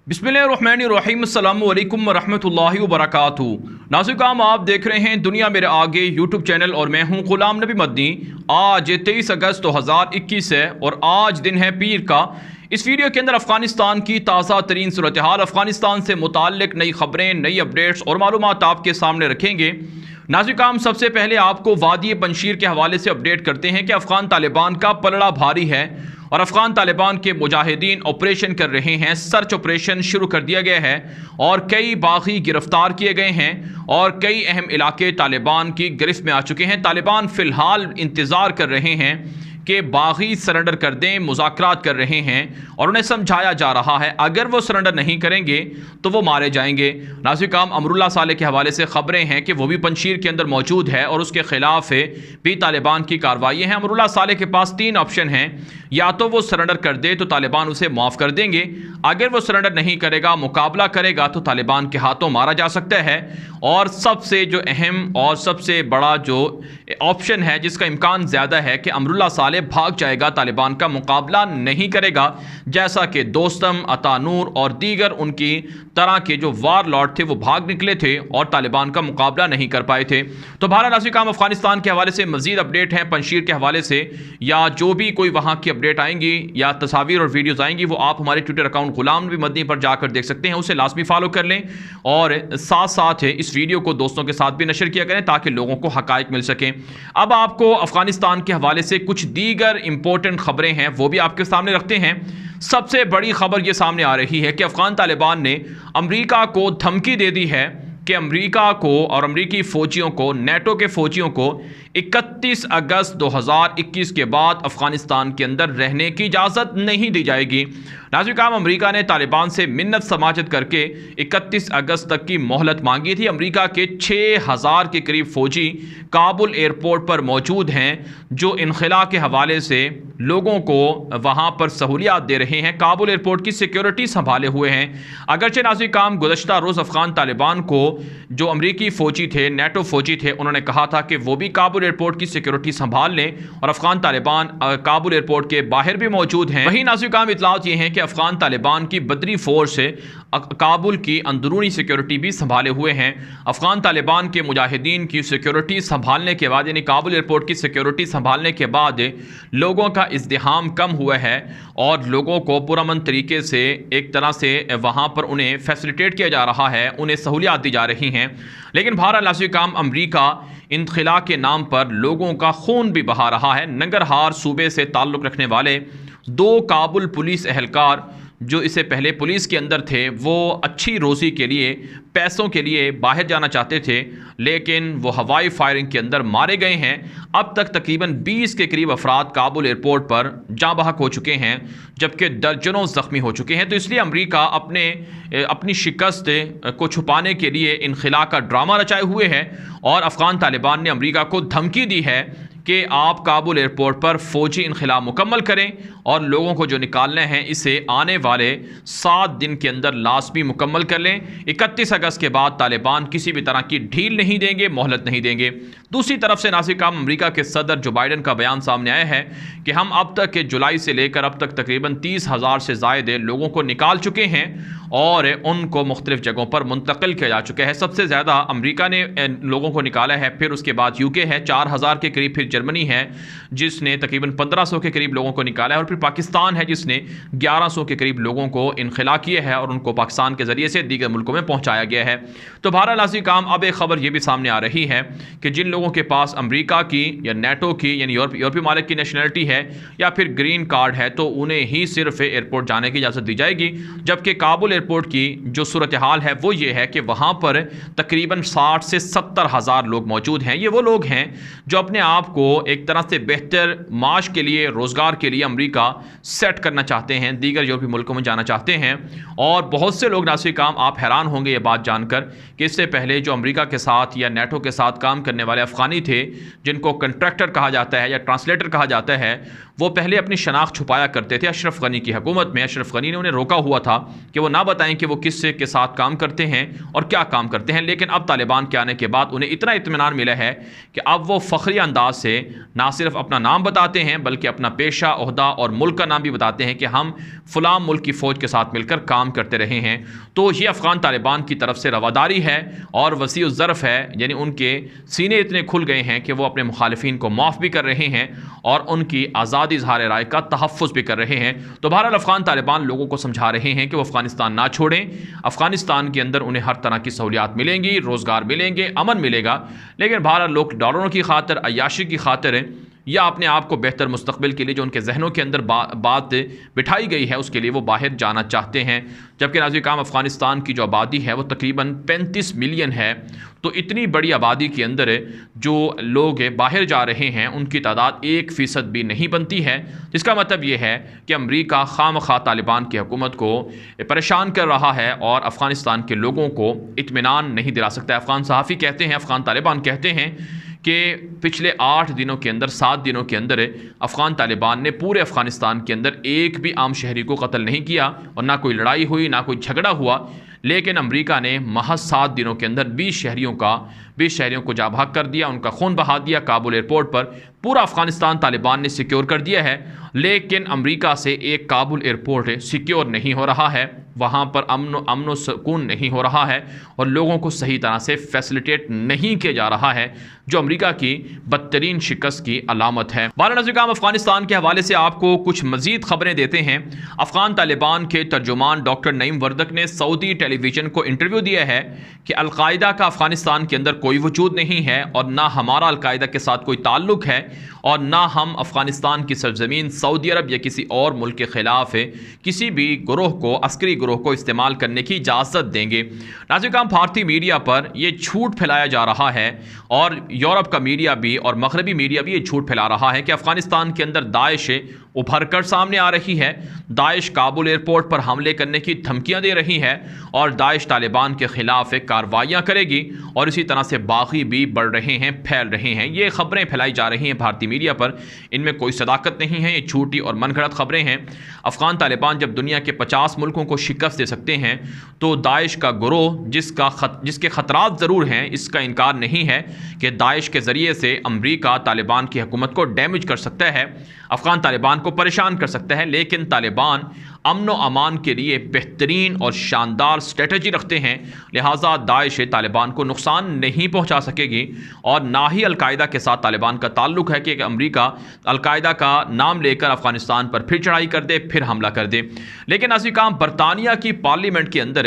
बिस्मिल्लाहिर्रहमानिर्रहीम अस्सलामु अलैकुम वरहमतुल्लाहि वबरकातुहू। नाज़रीन, आप देख रहे हैं दुनिया मेरे आगे यूट्यूब चैनल और मैं हूं गुलाम नबी मदनी। आज 23 अगस्त 2021 है और आज दिन है पीर का। इस वीडियो के अंदर अफ़गानिस्तान की ताज़ा तरीन सूरत हाल, अफ़गानिस्तान से मुताल्लिक नई खबरें, नई अपडेट्स और मालूमात आपके सामने रखेंगे। नाज़रीन, सबसे पहले आपको वादी पंजशीर के हवाले से अपडेट करते हैं कि अफ़गान तालिबान का पलड़ा भारी है और अफ़गान तालिबान के मुजाहिदीन ऑपरेशन कर रहे हैं। सर्च ऑपरेशन शुरू कर दिया गया है और कई बागी गिरफ्तार किए गए हैं और कई अहम इलाके तालिबान की गिरफ्त में आ चुके हैं। तालिबान फ़िलहाल इंतज़ार कर रहे हैं कि बागी सरेंडर कर दें, मुज़ाकरात कर रहे हैं और उन्हें समझाया जा रहा है अगर वो सरेंडर नहीं करेंगे तो वो मारे जाएंगे। नाज़रीन, अमरुल्लाह साले के हवाले से ख़बरें हैं कि वो भी पंजशीर के अंदर मौजूद है और उसके ख़िलाफ़ भी तालिबान की कार्रवाई हैं। अमरुल्लाह साले के पास 3 ऑप्शन हैं, या तो वो सरेंडर कर दे तो तालिबान उसे माफ़ कर देंगे, अगर वो सरेंडर नहीं करेगा, मुकाबला करेगा तो तालिबान के हाथों मारा जा सकता है। और सबसे जो अहम और सबसे बड़ा जो ऑप्शन है जिसका इम्कान ज़्यादा है कि अमरुल्लाह साले भाग जाएगा, तालिबान का मुकाबला नहीं करेगा, जैसा कि दोस्तम, अतानूर और दीगर उनकी तरह के जो वार लॉर्ड थे वो भाग निकले थे और तालिबान का मुकाबला नहीं कर पाए थे। तो बहरहाल नाज़रीन, अफ़गानिस्तान के हवाले से मज़ीद अपडेट हैं पंजशीर के हवाले से, या जो भी कोई वहाँ की अपडेट आएंगी या तस्वीर और वीडियोज़ आएंगी वो आप हमारे ट्विटर अकाउंट गुलाम नबी मदनी पर जाकर देख सकते हैं। उसे लाजमी फॉलो कर लें और साथ साथ इस वीडियो को दोस्तों के साथ भी नशर किया करें ताकि लोगों को हक़ाइक़ मिल सकें। अब आपको अफ़गानिस्तान के हवाले से कुछ दीगर इंपॉर्टेंट खबरें हैं वो भी आपके सामने रखते हैं। सबसे बड़ी खबर यह सामने आ रही है कि अफ़गान तालिबान ने अमेरिका को धमकी दे दी है कि अमेरिका को और अमेरिकी फ़ौजियों को, नेटो के फ़ौजियों को 31 अगस्त 2021 के बाद अफ़गानिस्तान के अंदर रहने की इजाज़त नहीं दी जाएगी। नाज़रीन, अमेरिका ने तालिबान से मिन्नत समाजत करके 31 अगस्त तक की मोहलत मांगी थी। अमेरिका के 6000 के करीब फ़ौजी काबुल एयरपोर्ट पर मौजूद हैं जो इनखला के हवाले से लोगों को वहाँ पर सहूलियात दे रहे हैं, काबुल एयरपोर्ट की सिक्योरिटी संभाले हुए हैं। अगरचे नाज़रीन, गुज़श्ता रोज़ अफ़गान तालिबान को जो अमरीकी फ़ौजी थे, नेटो फ़ौजी थे, उन्होंने कहा था कि वो भी काबुल एयरपोर्ट की सिक्योरिटी संभाल लें और अफ़गान तालिबान काबुल एयरपोर्ट के बाहर भी मौजूद हैं। वहीं नाज़रीन, इतलात ये हैं कि अफ़गान तालिबान की बदरी फ़ोर्स काबुल की अंदरूनी सिक्योरिटी भी संभाले हुए हैं। अफ़गान तालिबान के मुजाहिदीन की सिक्योरिटी संभालने के बाद, यानी काबुल एयरपोर्ट की सिक्योरिटी संभालने के बाद लोगों का इज़्दिहाम कम हुआ है और लोगों को पुरअमन तरीके से एक तरह से वहाँ पर उन्हें फैसिलिटेट किया जा रहा है, उन्हें सहूलियात दी जा रही हैं। लेकिन बहरहाल नाज़रीन, अमरीका इनखला के नाम पर लोगों का खून भी बहा रहा है। नंगरहार सूबे से ताल्लुक़ रखने वाले 2 काबुल पुलिस एहलकार जो इससे पहले पुलिस के अंदर थे, वो अच्छी रोज़ी के लिए, पैसों के लिए बाहर जाना चाहते थे, लेकिन वो हवाई फायरिंग के अंदर मारे गए हैं। अब तक तकरीबन 20 के करीब अफराद काबुल एयरपोर्ट पर जाँ बहक हो चुके हैं, जबकि दर्जनों ज़ख्मी हो चुके हैं। तो इसलिए अमेरिका अपनी शिकस्त को छुपाने के लिए इनखला का ड्रामा रचाए हुए है और अफ़गान तालिबान ने अमेरिका को धमकी दी है कि आप काबुल एयरपोर्ट पर फ़ौजी इनखला मुकम्मल करें और लोगों को जो निकालना है इसे आने वाले 7 दिन के अंदर लाजमी मुकम्मल कर लें। 31 अगस्त के बाद तालिबान किसी भी तरह की ढील नहीं देंगे, मोहलत नहीं देंगे। दूसरी तरफ से नाज़रीन, अमेरिका के सदर जो बाइडन का बयान सामने आया है कि हम अब तक के जुलाई से लेकर अब तक तकरीबन 30,000 से ज़ायद लोगों को निकाल चुके हैं और उनको मुख्तलिफ़ जगहों पर मुंतकिल किया जा चुका है। सबसे ज़्यादा अमेरिका ने लोगों को निकाला है, फिर उसके बाद यूके है 4000 के करीब, फिर जर्मनी है जिसने तकरीबन 1500 के करीब लोगों को निकाला है और फिर पाकिस्तान है जिसने 1100 के करीब लोगों को इनखला किया है और उनको पाकिस्तान के ज़रिए से दीगर मुल्कों में पहुँचाया गया है। तो बहरहाल नाज़रीन, अब एक ख़बर यह भी सामने आ रही है कि जिन लोगों के पास अमेरिका की या नेटो की यानी यूरोपीय मालिक की नेशनलिटी है या फिर ग्रीन कार्ड है तो उन्हें ही सिर्फ एयरपोर्ट जाने की इजाज़त दी जाएगी। जबकि काबुल एयरपोर्ट की जो सूरत हाल है वो ये है कि वहाँ पर तकरीबन 60 से 70 हज़ार लोग मौजूद हैं। ये वो लोग हैं जो अपने आप को एक तरह से बेहतर माश के लिए, रोज़गार के लिए अमेरिका सेट करना चाहते हैं, दीगर यूरोपीय मुल्कों में जाना चाहते हैं। और बहुत से लोग नाज़रीन, आप हैरान होंगे ये बात जानकर कि इससे पहले जो अमेरिका के साथ या नेटो के साथ काम करने वाले अफ़गानी थे जिनको कंट्रैक्टर कहा जाता है या ट्रांसलेटर कहा जाता है, वो पहले अपनी शनाख्त छुपाया करते थे। अशरफ गनी की हुकूमत में अशरफ गनी ने उन्हें रोका हुआ था कि वो ना बताएं कि वो किससे के साथ काम करते हैं और क्या काम करते हैं। लेकिन अब तालिबान के आने के बाद उन्हें इतना इत्मीनान मिला है कि अब वो फ़ख्री अंदाज से ना सिर्फ अपना नाम बताते हैं बल्कि अपना पेशा, ओहदा और मुल्क का नाम भी बताते हैं कि हम फ़लाँ मुल्क की फ़ौज के साथ मिलकर काम करते रहे हैं। तो ये अफ़गान तालिबान की तरफ से रवादारी है और वसीउ ज़र्फ़ है, यानी उनके सीने इतने खुल गए हैं कि वो अपने मुखालिफिन को माफ़ भी कर रहे हैं और उनकी आज़ादी इज़हार राय का तहफ़्फ़ुज़ भी कर रहे हैं। तो बहरहाल अफ़गान तालिबान लोगों को समझा रहे हैं कि वो अफ़गानिस्तान ना छोड़ें। अफ़गानिस्तान के अंदर उन्हें हर तरह की सहूलियात मिलेंगी, रोज़गार मिलेंगे, अमन मिलेगा, लेकिन बहरहाल लोग डॉलरों की खातिर, अय्याशी की खातिर या अपने आप को बेहतर मुस्तकबिल के लिए जो उनके जहनों के अंदर बात बिठाई गई है उसके लिए वो बाहर जाना चाहते हैं। जबकि नाज़रीन अफ़गानिस्तान की जो आबादी है वो तकरीबन 35 मिलियन है। तो इतनी बड़ी आबादी के अंदर जो लोग बाहर जा रहे हैं उनकी तादाद 1% भी नहीं बनती है, जिसका मतलब ये है कि अमरीका खामखा तालिबान की हुकूमत को परेशान कर रहा है और अफ़गानिस्तान के लोगों को इत्मीनान नहीं दिला सकता। अफ़गान सहाफ़ी कहते हैं, अफ़गान तालिबान कहते हैं कि पिछले 8 दिनों के अंदर, 7 दिनों के अंदर अफ़गान तालिबान ने पूरे अफ़गानिस्तान के अंदर एक भी आम शहरी को कत्ल नहीं किया और ना कोई लड़ाई हुई, ना कोई झगड़ा हुआ। लेकिन अमेरिका ने महज 7 दिनों के अंदर 20 शहरियों को जा भाग कर दिया, उनका खून बहा दिया। काबुल एयरपोर्ट पर पूरा अफ़गानिस्तान तालिबान ने सिक्योर कर दिया है, लेकिन अमेरिका से एक काबुल एयरपोर्ट सिक्योर नहीं हो रहा है, वहाँ पर अमन सुकून नहीं हो रहा है और लोगों को सही तरह से फैसिलिटेट नहीं किया जा रहा है, जो अमेरिका की बदतरीन शिकस्त की अलामत है। बारह अफ़गानिस्तान के हवाले से आपको कुछ मज़ीद खबरें देते हैं। अफ़गान तालिबान के तर्जुमान डॉक्टर नईम वर्दक ने सऊदी टेलीविज़न को इंटरव्यू दिया है कि अलकायदा का अफ़गानिस्तान के अंदर कोई वजूद नहीं है और ना हमारा अलकायदा के साथ कोई ताल्लुक़ है और ना हम अफ़गानिस्तान की सरजमीन सऊदी अरब या किसी और मुल्क के ख़िलाफ़ किसी भी ग्रोह को, अस्करी ग्रोह को इस्तेमाल करने की इजाज़त देंगे। नाज़रीन, भारतीय मीडिया पर यह झूठ फैलाया जा रहा है और यूरोप का मीडिया भी और मगरबी मीडिया भी ये झूठ फैला रहा है कि अफ़गानिस्तान के अंदर दाइश उभर कर सामने आ रही है। दाइश काबुल एयरपोर्ट पर हमले करने की धमकियां दे रही है और दाइश तालिबान के ख़िलाफ़ कार्रवाइयाँ करेगी और इसी तरह से बागी भी बढ़ रहे हैं, फैल रहे हैं। ये ख़बरें फैलाई जा रही हैं भारतीय मीडिया पर, इनमें कोई सदाकत नहीं है, ये झूठी और मनगढ़ंत ख़बरें हैं। अफ़गान तालिबान जब दुनिया के 50 मुल्कों को शिकस्त दे सकते हैं तो दाइश का गिरोह जिसके ख़तरात ज़रूर हैं, इसका इनकार नहीं है कि दाइश के ज़रिए से अमरीका तालिबान की हुकूमत को डैमेज कर सकता है, अफ़गान तालिबान को परेशान कर सकता है। लेकिन तालिबान अमन व अमान के लिए बेहतरीन और शानदार स्ट्रेटजी रखते हैं, लिहाजा दाइश तालिबान को नुकसान नहीं पहुंचा सकेगी और ना ही अलकायदा के साथ तालिबान का ताल्लुक़ है कि अमेरिका अलकायदा का नाम लेकर अफ़गानिस्तान पर फिर चढ़ाई कर दे, फिर हमला कर दे। लेकिन ऐसी काम बरतानिया की पार्लियामेंट के अंदर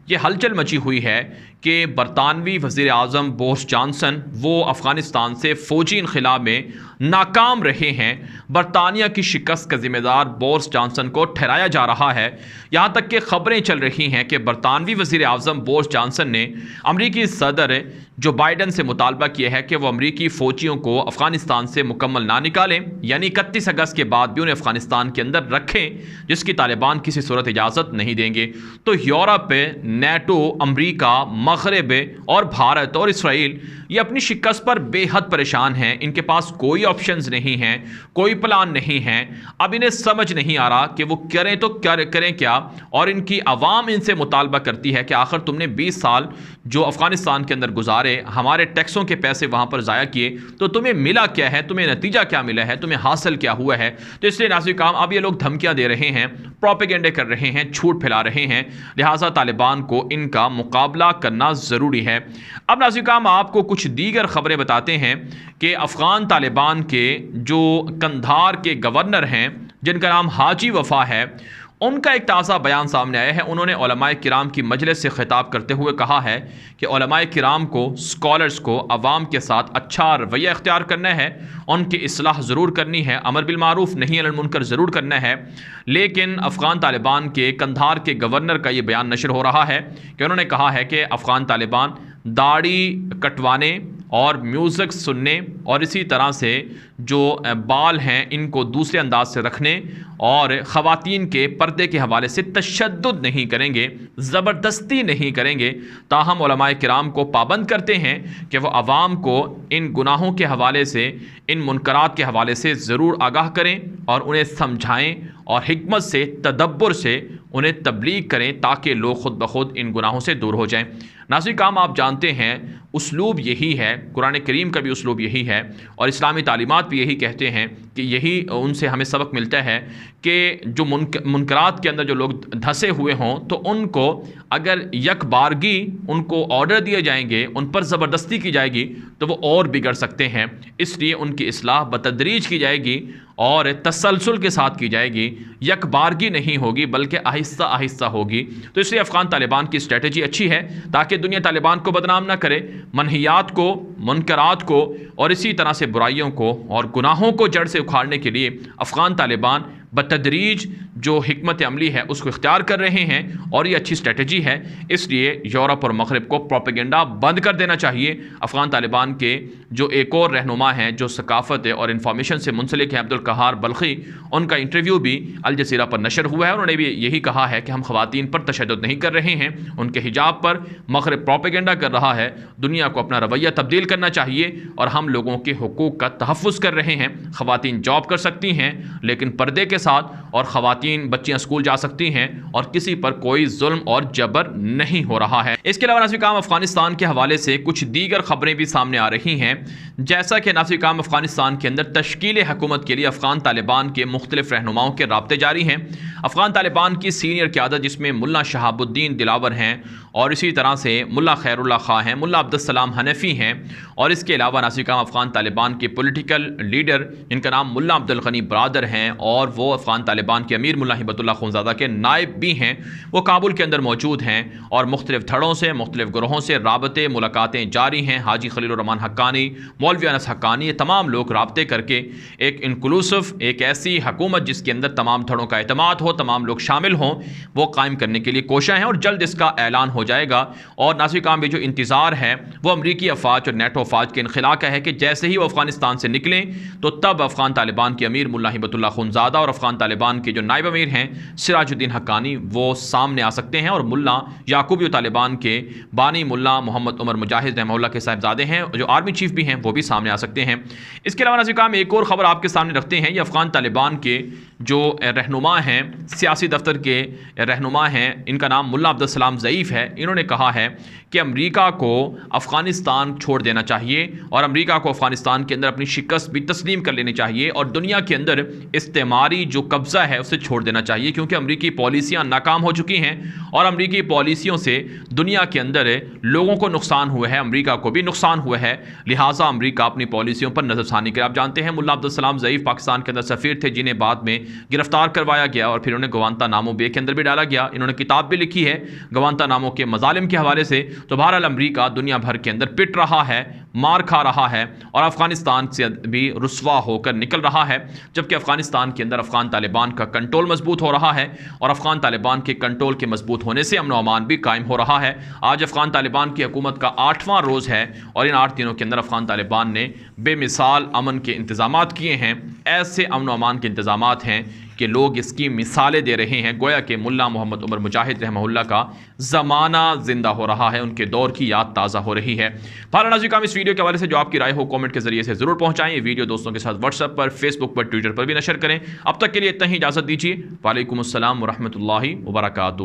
ये हलचल मची हुई है कि बरतानवी वज़ीर आज़म बोरिस जॉनसन वो अफ़गानिस्तान से फ़ौजी इनख़िला में नाकाम रहे हैं। बरतानिया की शिकस्त का ज़िम्मेदार बोरिस जॉनसन को ठहराया जा रहा है। यहाँ तक कि ख़बरें चल रही हैं कि बरतानवी वज़ीर आज़म बोरिस जॉनसन ने अमरीकी सदर जो बाइडन से मुतालबा किया है कि वो अमरीकी फ़ौजियों को अफ़गानिस्तान से मुकम्मल ना निकालें, यानी 31 अगस्त के बाद भी उन्हें अफ़गानिस्तान के अंदर रखें, जिसकी तालिबान किसी सूरत इजाज़त नहीं देंगे। तो यूरोप, नेटो, अमरीका, मग़रिब और भारत और इसराइल ये अपनी शिकस्त पर बेहद परेशान हैं। इनके पास कोई ऑप्शंस नहीं हैं, कोई प्लान नहीं है। अब इन्हें समझ नहीं आ रहा कि वो करें तो करें क्या, और इनकी आवाम इनसे मुतालबा करती है कि आखिर तुमने 20 साल जो अफ़गानिस्तान के अंदर गुजारे, हमारे टैक्सों के पैसे वहाँ पर ज़ाया किए, तो तुम्हें मिला क्या है, तुम्हें नतीजा क्या मिला है, तुम्हें हासिल क्या हुआ है। तो इसलिए नाज़रीन काम अब ये लोग धमकियाँ दे रहे हैं, प्रोपेगेंडे कर रहे हैं, झूठ फैला रहे हैं, लिहाजा तालिबान को इनका मुकाबला करना ज़रूरी है। अब नाज़रीन काम आपको कुछ दीगर ख़बरें बताते हैं कि अफ़गान तालिबान के जो कंधार के गवर्नर हैं, जिनका नाम हाजी वफ़ा है, उनका एक ताज़ा बयान सामने आया है। उन्होंने उलमाए किराम की मजलिस से ख़िताब करते हुए कहा है कि उलमाए किराम को, स्कॉलर्स को अवाम के साथ अच्छा रवैया इख्तियार करना है, उनकी इस्लाह ज़रूर करनी है, अमर बिल मारूफ़ नही अनिल मुनकर ज़रूर करना है। लेकिन अफ़गान तालिबान के कंधार के गवर्नर का ये बयान नशर हो रहा है कि उन्होंने कहा है कि अफ़गान तालिबान दाढ़ी कटवाने और म्यूज़िक सुनने और इसी तरह से जो बाल हैं इनको दूसरे अंदाज से रखने और ख़वातीन के पर्दे के हवाले से तशद्दुद नहीं करेंगे, ज़बरदस्ती नहीं करेंगे। ताहम उलमाए किराम को पाबंद करते हैं कि वो आवाम को इन गुनाहों के हवाले से, इन मुनकरात के हवाले से ज़रूर आगाह करें और उन्हें समझाएं और हिकमत से, तदब्बर से उन्हें तबलीग करें ताकि लोग ख़ुद ब खुद इन गुनाहों से दूर हो जाएं। नाज़रीन काम आप जानते हैं उसलूब यही है, कुरान करीम का भी उसलूब यही है और इस्लामी तालीमात भी यही कहते हैं कि यही उनसे हमें सबक मिलता है कि जो मुनकरात के अंदर जो लोग धंसे हुए हों तो उनको अगर यकबारगी उनको ऑर्डर दिए जाएंगे, उन पर ज़बरदस्ती की जाएगी तो वो और बिगड़ सकते हैं। इसलिए उनकी इस्लाह बतदरीज की जाएगी और तसलसल के साथ की जाएगी, यकबारगी नहीं होगी बल्कि आहिस्ता आहिस्ता होगी। तो इसलिए अफ़गान तालिबान की स्ट्रेटजी अच्छी है ताकि दुनिया तालिबान को बदनाम ना करे, मनहियात को, मुनकरात को और इसी तरह से बुराइयों को और गुनाहों को जड़ से उखाड़ने के लिए अफ़गान तालिबान बतदरीज जो हिकमत अमली है उसको इख्तियार कर रहे हैं और ये अच्छी स्ट्रेटजी है। इसलिए यूरोप और मगरिब को प्रोपेगेंडा बंद कर देना चाहिए। अफ़गान तालिबान के जो एक और रहनुमा हैं जो सकाफ़त और इंफॉर्मेशन से मुंसलिक हैं, अब्दुल कहार बल्खी, उनका इंटरव्यू भी अल जज़ीरा पर नशर हुआ है। उन्होंने भी यही कहा है कि हम ख़वातीन पर तशद्दुद नहीं कर रहे हैं, उनके हिजाब पर मगरिब प्रोपेगेंडा कर रहा है। दुनिया को अपना रवैया तब्दील करना चाहिए और हम लोगों के हुकूक का तहफ़्फ़ुज़ कर रहे हैं। ख़वातीन जॉब कर सकती हैं लेकिन पर्दे के साथ, और ख़वातीन बच्चियां स्कूल जा सकती हैं और किसी पर कोई जुल्म और जबर नहीं हो रहा है। इसके अलावा नाज़रीन काम अफ़गानिस्तान के हवाले से कुछ दीगर ख़बरें भी सामने आ रही हैं, जैसा कि नाज़रीन काम अफ़गानिस्तान के अंदर तश्कील हुकूमत के लिए अफ़गान तालिबान के मुख्तलिफ़ रहनुमाओं के राब्ते जारी हैं। अफ़गान तालिबान की सीनियर क़यादत जिसमें मुल्ला शहाबुद्दीन दिलावर हैं और इसी तरह से मुल्ला खैरुल्लाह खां हैं, मुल्ला अब्दुस्सलाम हनफ़ी हैं और इसके अलावा नाज़रीन काम अफ़गान तालिबान के पॉलिटिकल लीडर जिनका नाम मुल्ला अब्दुल गनी बरादर हैं और वो अफ़गान तालिबान के अमीर मुल्ला हिबतुल्लाह खुनज़ादा के नायब भी हैं, वो काबुल के अंदर मौजूद हैं और मुख्तलिफ़ धड़ों से, मुख्तलिफ़ ग्रोहों से राबते, मुलाकातें जारी हैं। हाजी खलीलुर रहमान हक्कानी, मौलवी अनस हक्कानी, ये तमाम लोग राबते करके एक इंक्लूसिव, एक ऐसी हुकूमत जिसके अंदर तमाम धड़ों का एतमाद हो, तमाम लोग शामिल हों, वो कायम करने के लिए कोशिश हैं और जल्द इसका ऐलान हो जाएगा। और नाज़रीन काम भी जो इंतज़ार है वो अमरीकी अफवाज और नेटो अफवाज के इनखिला का है कि जैसे ही वो अफ़गानिस्तान से निकलें तो तब अफ़गान तालिबान के अमीर मुल्ला हिबतुल्लाह खुनज़ादा और अफ़गान तालिबान के जो नायब अमीर हैं सिराजुद्दीन हक्कानी वो सामने आ सकते हैं और मुल्ला याकूबी तालिबान के बानी मुल्ला मोहम्मद उमर मुजाहिद रहमहुल्लाह के साहिबजादे हैं जो आर्मी चीफ भी हैं, वो भी सामने आ सकते हैं। इसके अलावा नाज़रीन काम एक और ख़बर आपके सामने रखते हैं। ये अफ़गान तालिबान के जो रहनुमा हैं, सियासी दफ्तर के रहनुमा हैं, इनका नाम मुल्ला अब्दुस्सलाम ज़ईफ़ है। इन्होंने कहा है कि अमेरिका को अफ़गानिस्तान छोड़ देना चाहिए और अमेरिका को अफ़गानिस्तान के अंदर अपनी शिकस्त भी तस्लीम कर लेनी चाहिए और दुनिया के अंदर इस्तेमारी जो कब्ज़ा है उसे छोड़ देना चाहिए, क्योंकि अमेरिकी पॉलिसियाँ नाकाम हो चुकी हैं और अमेरिकी पॉलिसियों से दुनिया के अंदर लोगों को नुकसान हुआ है, अमेरिका को भी नुकसान हुआ है। लिहाजा अमेरिका अपनी पॉलिसियों पर नज़रसानी करे। आप जानते हैं मुल्ला अब्दुस्सलाम ज़ईफ़ पाकिस्तान के अंदर सफ़ीर थे जिन्हें बाद में गिरफ्तार करवाया गया और फिर उन्हें गवांतानामो बे के अंदर भी डाला गया। इन्होंने किताब भी लिखी है गवांतानामो के मज़ालिम के हवाले से। तो बहरहाल अमेरिका दुनिया भर के अंदर पिट रहा है, मार खा रहा है और अफ़गानिस्तान से भी रुस्वा होकर निकल रहा है, जबकि अफ़गानिस्तान के अंदर अफ़गान तालिबान का कंट्रोल मजबूत हो रहा है और अफ़गान तालिबान के कंट्रोल के मजबूत होने से अमन व अमान भी कायम हो रहा है। आज अफ़गान तालिबान की हुकूमत का 8वां रोज़ है और इन 8 दिनों के अंदर अफ़गान तालिबान ने बेमिसाल अमन के इंतज़ामात किए हैं। ऐसे अमन व अमान के इंतज़ामात हैं कि लोग इसकी मिसालें दे रहे हैं, गोया कि मुल्ला मोहम्मद उमर मुजाहिद रहमहुल्लाह का ज़माना ज़िंदा हो रहा है, उनके दौर की याद ताज़ा हो रही है। भाला नाज़रीन काम इस वीडियो के हवाले से जो आपकी राय हो कमेंट के ज़रिए से ज़रूर पहुँचाएँ। ये वीडियो दोस्तों के साथ व्हाट्सएप पर, फेसबुक पर, ट्विटर पर भी नशर करें। अब तक के लिए इतना ही इजाज़त दीजिए। वालेकुम अस्सलाम व रहमतुल्लाहि व बरकातुहू।